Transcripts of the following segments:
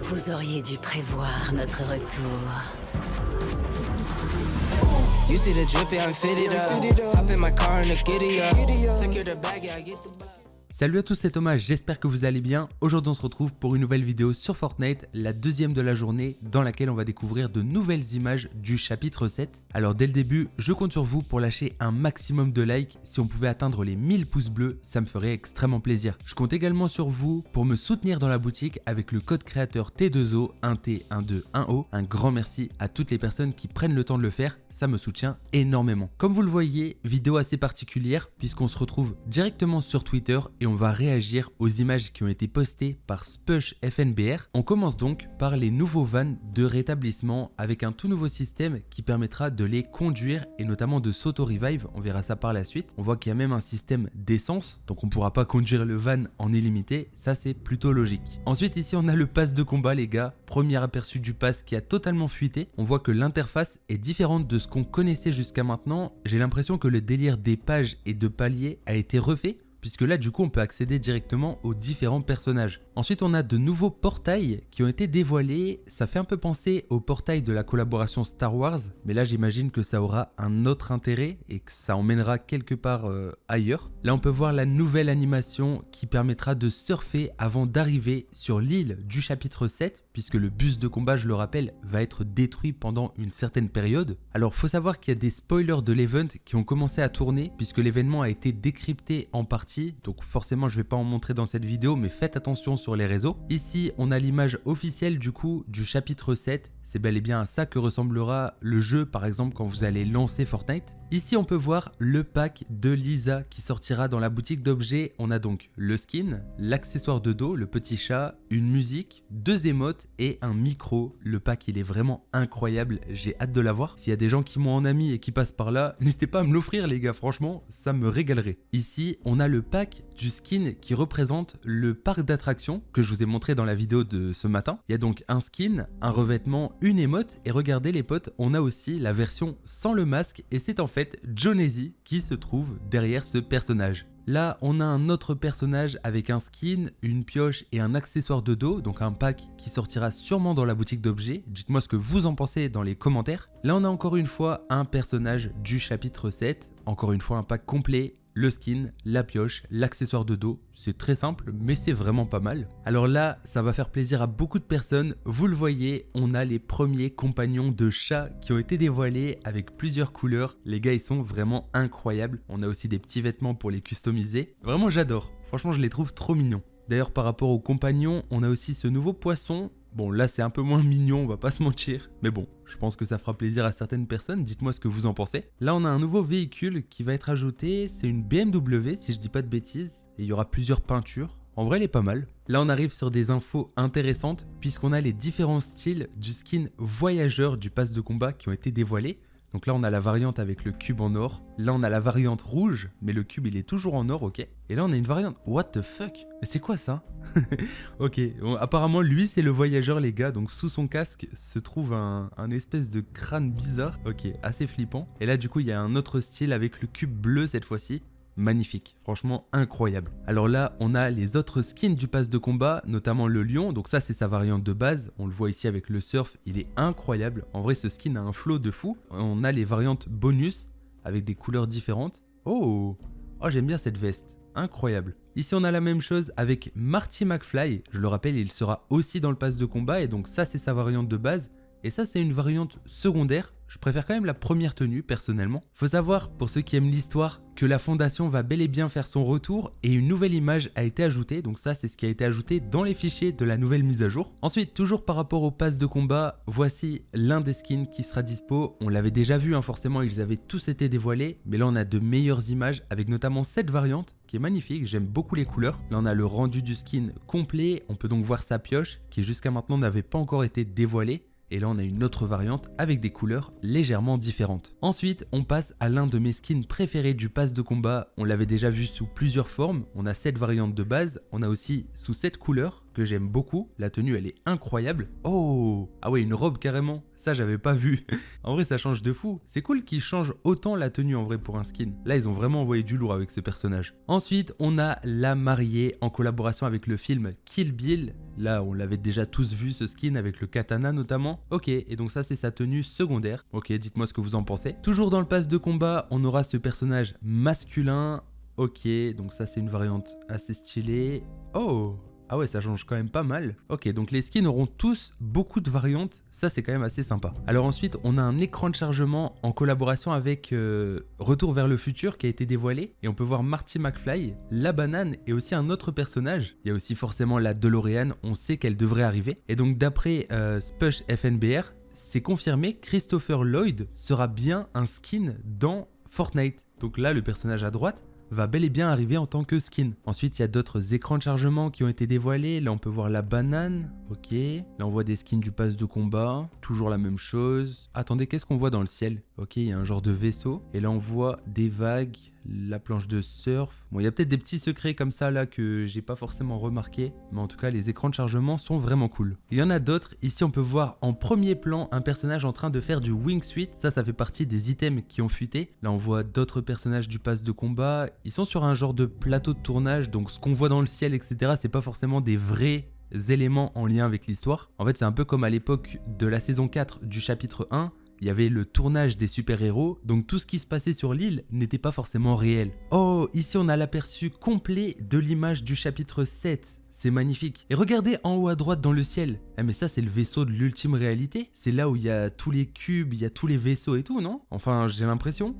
Vous auriez dû prévoir notre retour. You see the drip, yeah, I'm fitted up. Hop in my car and the giddy up. Secure the bag, yeah, I get the bag. Salut à tous, c'est Thomas, j'espère que vous allez bien. Aujourd'hui on se retrouve pour une nouvelle vidéo sur Fortnite, la deuxième de la journée dans laquelle on va découvrir de nouvelles images du chapitre 7. Alors dès le début, je compte sur vous pour lâcher un maximum de likes. Si on pouvait atteindre les 1000 pouces bleus, ça me ferait extrêmement plaisir. Je compte également sur vous pour me soutenir dans la boutique avec le code créateur T2O, 1T121O. Un grand merci à toutes les personnes qui prennent le temps de le faire, ça me soutient énormément. Comme vous le voyez, vidéo assez particulière puisqu'on se retrouve directement sur Twitter et on va réagir aux images qui ont été postées par Spush FNBR. On commence donc par les nouveaux vans de rétablissement avec un tout nouveau système qui permettra de les conduire et notamment de s'auto-revive. On verra ça par la suite. On voit qu'il y a même un système d'essence, donc on ne pourra pas conduire le van en illimité. Ça, c'est plutôt logique. Ensuite, ici, on a le pass de combat, les gars. Premier aperçu du pass qui a totalement fuité. On voit que l'interface est différente de ce qu'on connaissait jusqu'à maintenant. J'ai l'impression que le délire des pages et de paliers a été refait, puisque là du coup on peut accéder directement aux différents personnages. Ensuite on a de nouveaux portails qui ont été dévoilés, ça fait un peu penser au portail de la collaboration Star Wars, mais là j'imagine que ça aura un autre intérêt et que ça emmènera quelque part ailleurs. Là on peut voir la nouvelle animation qui permettra de surfer avant d'arriver sur l'île du chapitre 7, puisque le bus de combat, je le rappelle, va être détruit pendant une certaine période. Alors faut savoir qu'il y a des spoilers de l'event qui ont commencé à tourner, puisque l'événement a été décrypté en partie. Donc forcément je vais pas en montrer dans cette vidéo, mais faites attention sur les réseaux. Ici on a l'image officielle du coup du chapitre 7. C'est bel et bien à ça que ressemblera le jeu par exemple quand vous allez lancer Fortnite. Ici on peut voir le pack de Lisa qui sortira dans la boutique d'objets. On a donc le skin, l'accessoire de dos, le petit chat, une musique, 2 émotes et un micro. Le pack il est vraiment incroyable, j'ai hâte de l'avoir. S'il y a des gens qui m'ont en ami et qui passent par là, n'hésitez pas à me l'offrir les gars, franchement ça me régalerait. Ici on a le pack du skin qui représente le parc d'attractions que je vous ai montré dans la vidéo de ce matin. Il y a donc un skin, un revêtement, une émote et regardez les potes, on a aussi la version sans le masque et c'est en fait Jonesy qui se trouve derrière ce personnage. Là, on a un autre personnage avec un skin, une pioche et un accessoire de dos, donc un pack qui sortira sûrement dans la boutique d'objets. Dites-moi ce que vous en pensez dans les commentaires. Là, on a encore une fois un personnage du chapitre 7, encore une fois un pack complet, le skin, la pioche, l'accessoire de dos. C'est très simple, mais c'est vraiment pas mal. Alors là, ça va faire plaisir à beaucoup de personnes. Vous le voyez, on a les premiers compagnons de chat qui ont été dévoilés avec plusieurs couleurs. Les gars, ils sont vraiment incroyables. On a aussi des petits vêtements pour les customiser. Vraiment, j'adore. Franchement, je les trouve trop mignons. D'ailleurs, par rapport aux compagnons, on a aussi ce nouveau poisson. Bon, là, c'est un peu moins mignon, on va pas se mentir. Mais bon, je pense que ça fera plaisir à certaines personnes. Dites-moi ce que vous en pensez. Là, on a un nouveau véhicule qui va être ajouté. C'est une BMW, si je dis pas de bêtises. Et il y aura plusieurs peintures. En vrai, elle est pas mal. Là, on arrive sur des infos intéressantes, puisqu'on a les différents styles du skin voyageur du pass de combat qui ont été dévoilés. Donc là, on a la variante avec le cube en or. Là, on a la variante rouge, mais le cube, il est toujours en or, ok. Et là, on a une variante... What the fuck? Mais c'est quoi ça? Ok, bon, apparemment, lui, c'est le voyageur, les gars. Donc, sous son casque se trouve un espèce de crâne bizarre. Ok, assez flippant. Et là, du coup, il y a un autre style avec le cube bleu cette fois-ci. Magnifique, franchement incroyable. Alors là, on a les autres skins du pass de combat, notamment le lion. Donc ça, c'est sa variante de base. On le voit ici avec le surf, il est incroyable. En vrai, ce skin a un flow de fou. On a les variantes bonus avec des couleurs différentes. Oh, j'aime bien cette veste. Incroyable. Ici, on a la même chose avec Marty McFly. Je le rappelle, il sera aussi dans le pass de combat. Et donc ça, c'est sa variante de base. Et ça, c'est une variante secondaire. Je préfère quand même la première tenue, personnellement. Faut savoir, pour ceux qui aiment l'histoire, que la fondation va bel et bien faire son retour et une nouvelle image a été ajoutée. Donc ça, c'est ce qui a été ajouté dans les fichiers de la nouvelle mise à jour. Ensuite, toujours par rapport au pass de combat, voici l'un des skins qui sera dispo. On l'avait déjà vu, hein, forcément, ils avaient tous été dévoilés. Mais là, on a de meilleures images avec notamment cette variante qui est magnifique. J'aime beaucoup les couleurs. Là, on a le rendu du skin complet. On peut donc voir sa pioche qui jusqu'à maintenant n'avait pas encore été dévoilée. Et là, on a une autre variante avec des couleurs légèrement différentes. Ensuite, on passe à l'un de mes skins préférés du pass de combat. On l'avait déjà vu sous plusieurs formes. On a cette variante de base. On a aussi sous cette couleur que j'aime beaucoup. La tenue, elle est incroyable. Oh! Ah ouais, une robe carrément. Ça, j'avais pas vu. En vrai, ça change de fou. C'est cool qu'ils changent autant la tenue en vrai pour un skin. Là, ils ont vraiment envoyé du lourd avec ce personnage. Ensuite, on a la mariée en collaboration avec le film Kill Bill. Là, on l'avait déjà tous vu ce skin avec le katana notamment. Ok, et donc ça, c'est sa tenue secondaire. Ok, dites-moi ce que vous en pensez. Toujours dans le pass de combat, on aura ce personnage masculin. Ok, donc ça, c'est une variante assez stylée. Oh! Ah ouais, ça change quand même pas mal. Ok, donc les skins auront tous beaucoup de variantes. Ça, c'est quand même assez sympa. Alors ensuite, on a un écran de chargement en collaboration avec Retour vers le futur qui a été dévoilé. Et on peut voir Marty McFly, la banane et aussi un autre personnage. Il y a aussi forcément la DeLorean. On sait qu'elle devrait arriver. Et donc d'après Spush FNBR, c'est confirmé, Christopher Lloyd sera bien un skin dans Fortnite. Donc là, le personnage à droite va bel et bien arriver en tant que skin. Ensuite, il y a d'autres écrans de chargement qui ont été dévoilés. Là, on peut voir la banane. Ok. Là, on voit des skins du pass de combat. Toujours la même chose. Attendez, qu'est-ce qu'on voit dans le ciel? Ok, il y a un genre de vaisseau. Et là, on voit des vagues, la planche de surf. Bon, il y a peut-être des petits secrets comme ça là que j'ai pas forcément remarqué. Mais en tout cas, les écrans de chargement sont vraiment cool. Il y en a d'autres. Ici, on peut voir en premier plan un personnage en train de faire du wingsuit. Ça fait partie des items qui ont fuité. Là, on voit d'autres personnages du pass de combat. Ils sont sur un genre de plateau de tournage. Donc, ce qu'on voit dans le ciel, etc., c'est pas forcément des vrais éléments en lien avec l'histoire. En fait, c'est un peu comme à l'époque de la saison 4 du chapitre 1. Il y avait le tournage des super-héros, donc tout ce qui se passait sur l'île n'était pas forcément réel. Oh, ici on a l'aperçu complet de l'image du chapitre 7. C'est magnifique. Et regardez en haut à droite dans le ciel. Eh mais ça c'est le vaisseau de l'ultime réalité. C'est là où il y a tous les cubes, il y a tous les vaisseaux et tout, non? Enfin, j'ai l'impression.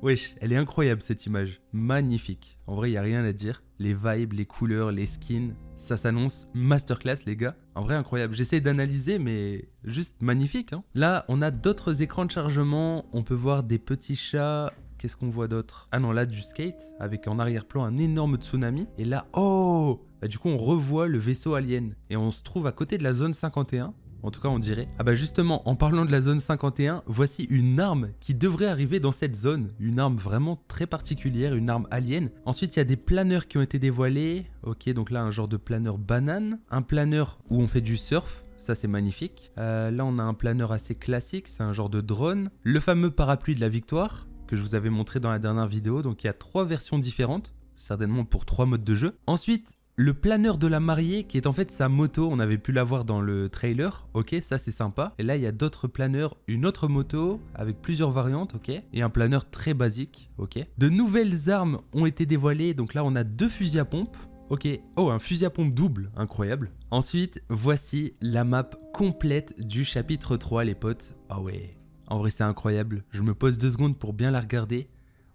Wesh, elle est incroyable cette image. Magnifique. En vrai, il n'y a rien à dire. Les vibes, les couleurs, les skins, ça s'annonce masterclass les gars. En vrai, incroyable. J'essaie d'analyser, mais juste magnifique. Hein. Là, on a d'autres écrans de chargement. On peut voir des petits chats. Qu'est-ce qu'on voit d'autre? Ah non, là, du skate, avec en arrière-plan un énorme tsunami. Et là, oh! Bah, du coup, on revoit le vaisseau alien. Et on se trouve à côté de la zone 51. En tout cas, on dirait. Ah bah justement, en parlant de la zone 51, voici une arme qui devrait arriver dans cette zone. Une arme vraiment très particulière, une arme alien. Ensuite, il y a des planeurs qui ont été dévoilés. Ok, donc là, un genre de planeur banane. Un planeur où on fait du surf. Ça, c'est magnifique. Là, on a un planeur assez classique. C'est un genre de drone. Le fameux parapluie de la victoire que je vous avais montré dans la dernière vidéo. Donc, il y a 3 versions différentes. Certainement pour 3 modes de jeu. Ensuite, le planeur de la mariée qui est en fait sa moto, on avait pu la voir dans le trailer, ok, ça c'est sympa. Et là il y a d'autres planeurs, une autre moto avec plusieurs variantes, ok, et un planeur très basique, ok. De nouvelles armes ont été dévoilées, donc là on a 2 fusils à pompe, ok. Oh, un fusil à pompe double, incroyable. Ensuite, voici la map complète du chapitre 3 les potes. Ah ouais, en vrai c'est incroyable, je me pose 2 secondes pour bien la regarder.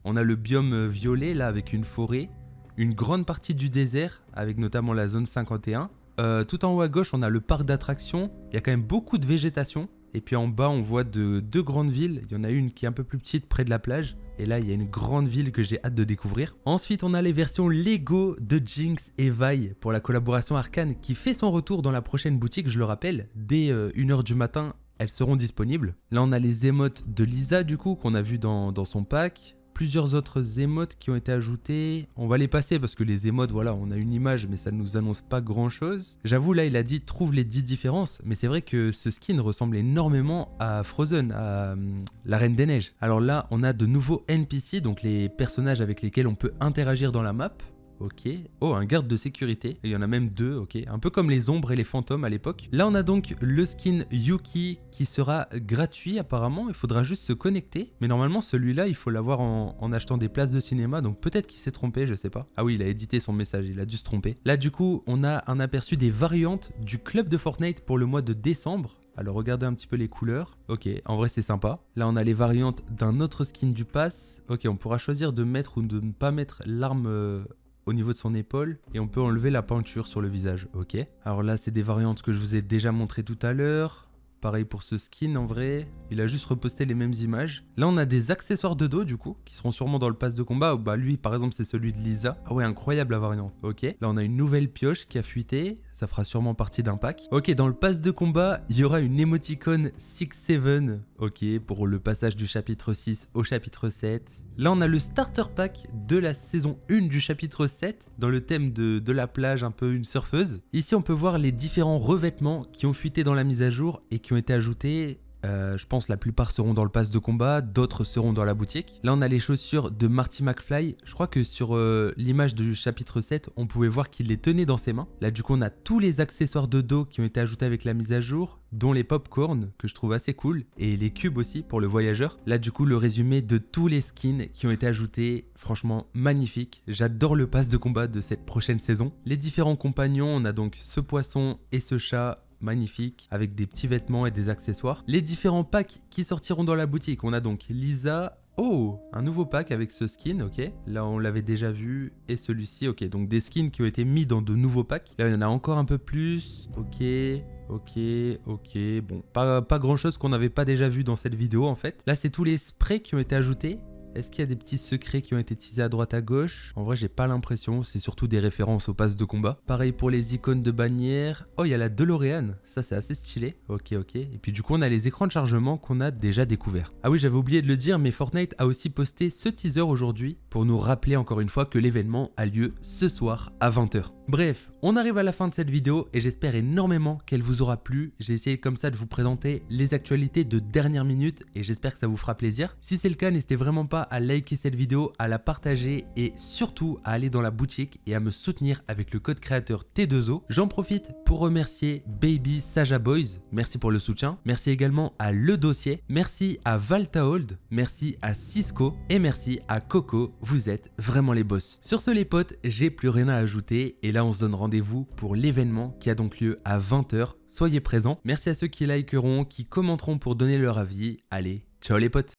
On a le biome violet là avec une forêt. Une grande partie du désert, avec notamment la zone 51. Tout en haut à gauche, on a le parc d'attractions. Il y a quand même beaucoup de végétation. Et puis en bas, on voit 2 grandes villes. Il y en a une qui est un peu plus petite près de la plage. Et là, il y a une grande ville que j'ai hâte de découvrir. Ensuite, on a les versions Lego de Jinx et Vi pour la collaboration Arcane qui fait son retour dans la prochaine boutique, je le rappelle. Dès 1h du matin, elles seront disponibles. Là, on a les émotes de Lisa, du coup, qu'on a vu dans son pack. Plusieurs autres émotes qui ont été ajoutées. On va les passer parce que les émotes, voilà, on a une image mais ça ne nous annonce pas grand chose. J'avoue, là il a dit trouve les 10 différences, mais c'est vrai que ce skin ressemble énormément à Frozen, à la Reine des Neiges. Alors là, on a de nouveaux NPC, donc les personnages avec lesquels on peut interagir dans la map. Ok. Oh, un garde de sécurité. Il y en a même 2, ok. Un peu comme les ombres et les fantômes à l'époque. Là, on a donc le skin Yuki qui sera gratuit apparemment. Il faudra juste se connecter. Mais normalement, celui-là, il faut l'avoir en achetant des places de cinéma. Donc peut-être qu'il s'est trompé, je sais pas. Ah oui, il a édité son message, il a dû se tromper. Là, du coup, on a un aperçu des variantes du club de Fortnite pour le mois de décembre. Alors regardez un petit peu les couleurs. Ok, en vrai c'est sympa. Là on a les variantes d'un autre skin du pass. Ok, on pourra choisir de mettre ou de ne pas mettre l'arme au niveau de son épaule et on peut enlever la peinture sur le visage, ok. Alors là c'est des variantes que je vous ai déjà montré tout à l'heure. Pareil pour ce skin en vrai, il a juste reposté les mêmes images. Là on a des accessoires de dos du coup, qui seront sûrement dans le pass de combat. Bah lui par exemple c'est celui de Lisa. Ah ouais, incroyable la variante, ok. Là on a une nouvelle pioche qui a fuité. ça fera sûrement partie d'un pack. Ok, dans le pass de combat, il y aura une émoticône 6-7, ok, pour le passage du chapitre 6 au chapitre 7. Là, on a le starter pack de la saison 1 du chapitre 7, dans le thème de la plage, un peu une surfeuse. Ici, on peut voir les différents revêtements qui ont fuité dans la mise à jour et qui ont été ajoutés. Je pense la plupart seront dans le pass de combat, d'autres seront dans la boutique. Là on a les chaussures de Marty McFly. Je crois que sur l'image du chapitre 7, on pouvait voir qu'il les tenait dans ses mains. Là du coup on a tous les accessoires de dos qui ont été ajoutés avec la mise à jour, dont les popcorn que je trouve assez cool, et les cubes aussi pour le voyageur. Là du coup le résumé de tous les skins qui ont été ajoutés, franchement magnifique. J'adore le pass de combat de cette prochaine saison. Les différents compagnons, on a donc ce poisson et ce chat, magnifique, avec des petits vêtements et des accessoires. Les différents packs qui sortiront dans la boutique, on a donc Lisa. Oh, un nouveau pack avec ce skin, ok. Là, on l'avait déjà vu. Et celui-ci, ok. Donc des skins qui ont été mis dans de nouveaux packs. Là, il y en a encore un peu plus. Ok. Bon, pas grand-chose qu'on n'avait pas déjà vu dans cette vidéo, en fait. Là, c'est tous les sprays qui ont été ajoutés. Est-ce qu'il y a des petits secrets qui ont été teasés à droite à gauche? En vrai, j'ai pas l'impression, c'est surtout des références au pass de combat. Pareil pour les icônes de bannière. Oh, il y a la DeLorean, ça c'est assez stylé. Ok. Et puis du coup, on a les écrans de chargement qu'on a déjà découverts. Ah oui, j'avais oublié de le dire, mais Fortnite a aussi posté ce teaser aujourd'hui pour nous rappeler encore une fois que l'événement a lieu ce soir à 20 h. Bref, on arrive à la fin de cette vidéo et j'espère énormément qu'elle vous aura plu. J'ai essayé comme ça de vous présenter les actualités de dernière minute et j'espère que ça vous fera plaisir. Si c'est le cas, n'hésitez vraiment pas à liker cette vidéo, à la partager et surtout à aller dans la boutique et à me soutenir avec le code créateur T2O. J'en profite pour remercier Baby Saja Boys, merci pour le soutien. Merci également à Le Dossier, merci à Valtahold, merci à Cisco et merci à Coco, vous êtes vraiment les boss. Sur ce les potes, j'ai plus rien à ajouter et là on se donne rendez-vous pour l'événement qui a donc lieu à 20 h. Soyez présents, merci à ceux qui likeront, qui commenteront pour donner leur avis. Allez, ciao les potes.